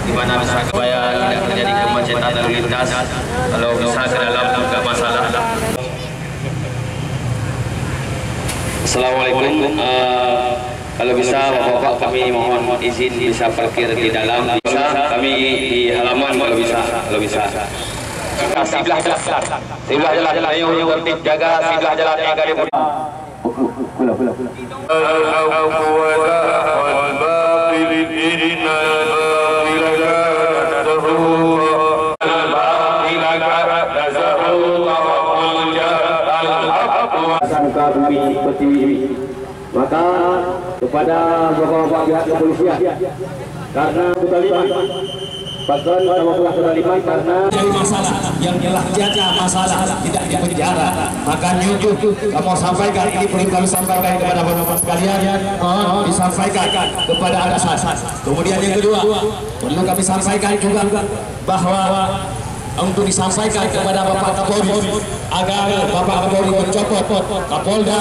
di mana bisa supaya tidak terjadi kemacetan lalu lintas. Kalau bisa ke dalam juga masalah. Assalamualaikum. Kalau bisa bapak-bapak kami mohon izin bisa parkir di dalam. Bisa kami di halaman kalau bisa. Sebelah jalan yang tertib, jaga sebelah jalan yang ada di maka kepada bapak-bapak pihak kepolisian karena kebalikan bahkan sama pula kebalikan karena dari masalah yang telah jaga masalah tidak dipenjara, makanya kamu sampaikan ini perlu kami sampaikan kepada bapak-bapak sekalian, disampaikan kepada atasan. Kemudian yang kedua perlu kami sampaikan juga bahwa untuk disampaikan kepada Bapak Kapolri agar Bapak Kapolri mencopot Kapolda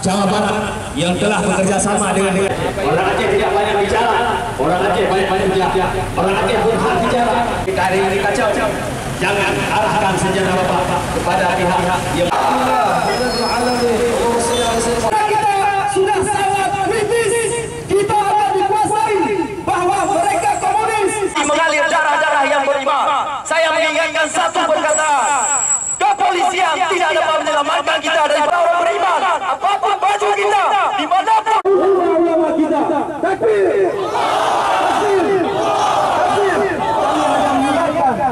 Jawa Barat yang telah bekerja sama dengan orang Aceh tidak banyak bicara, orang Aceh banyak bicara, orang Aceh berhak bicara. Kita hari ini kacau, jangan arahkan senjata Bapak kepada pihak yang sudah sangat kritis. Kita akan dikuasai bahwa mereka komunis mengalir darah-darah yang beriman. Saya mengingatkan satu perkataan, kepolisian tidak dapat menyelamatkan kita dari orang beriman. Apapun baju kita, dimanapun ulama kita, takbir,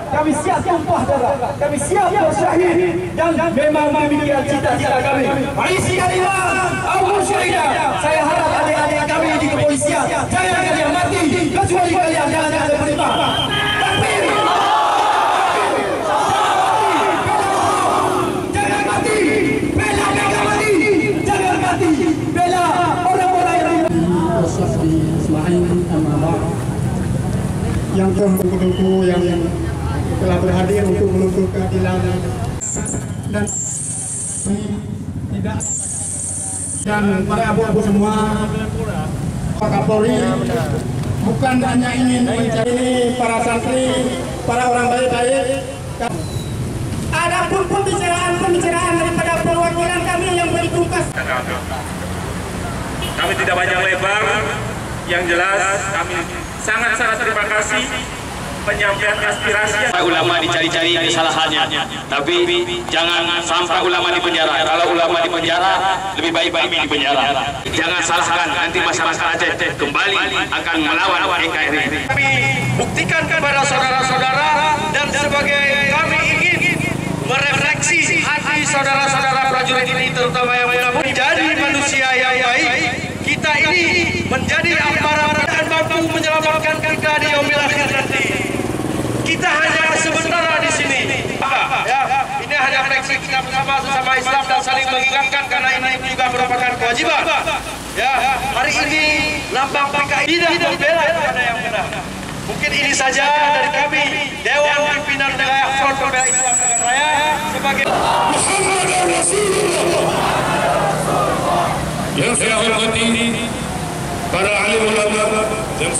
kami siap tumpah darah, kami siap bersyahid, dan memang demikian cita-cita kami. Ma'isi kalimah, Abu Syaidah. Saya harap adik-adik kami di kepolisian jangan kalian mati kecuali kalian jangan ada beriman. Takbir. Yang tunggu yang telah berhadir untuk menuntut keadilan dan tidak dan para abu-abu semua, Pak Kapolri bukan hanya ingin mencari para santri, para orang baik-baik. Adapun pembicaraan daripada perwakilan kami yang bertugas. Kami tidak banyak lebar, yang jelas kami sangat-sangat terima kasih penyampaian aspirasi. Ulama dicari-cari kesalahannya, tapi jangan sampai ulama di penjara. Kalau ulama di penjara, lebih baik ini di penjara. Jangan salahkan, nanti masyarakat Aceh kembali akan melawan NKRI. Kami buktikan kepada saudara-saudara dan sebagai kami ingin merefleksi hati saudara-saudara prajurit ini, terutama yang menjadi manusia yang baik. Kita ini menjadi aparat dan mampu menyelamatkan kita di yaumil akhir nanti. Kita hanya sebentar di sini. Ya, ini hanya refleksi kita bersama sesama Islam dan saling mengingatkan karena ini juga merupakan kewajiban. Ya, hari ini lambang PKI tidak membela kepada yang benar. Mungkin ini saja dari kami Dewan Pimpinan Wilayah Front Pembela Islam Medan Raya sebagai yang saya hormati para alim ulama yang